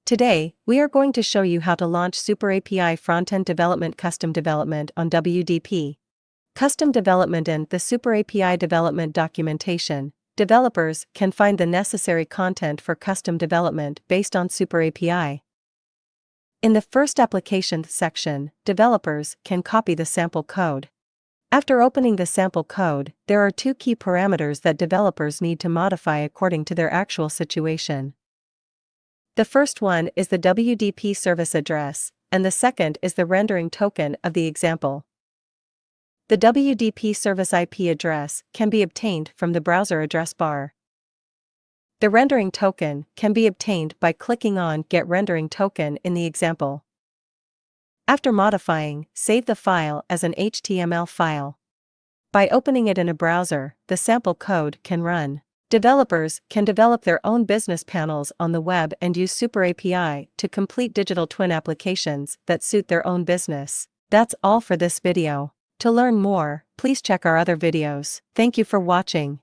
Today, we are going to show you how to launch SuperAPI Frontend Development Custom Development on WDP. Custom Development and the SuperAPI Development Documentation. Developers can find the necessary content for custom development based on SuperAPI. In the first application section, developers can copy the sample code. After opening the sample code, there are two key parameters that developers need to modify according to their actual situation. The first one is the WDP service address, and the second is the rendering token of the example. The WDP service IP address can be obtained from the browser address bar. The rendering token can be obtained by clicking on Get Rendering Token in the example. After modifying, save the file as an HTML file. By opening it in a browser, the sample code can run. Developers can develop their own business panels on the web and use SuperAPI to complete digital twin applications that suit their own business. That's all for this video. To learn more, please check our other videos. Thank you for watching.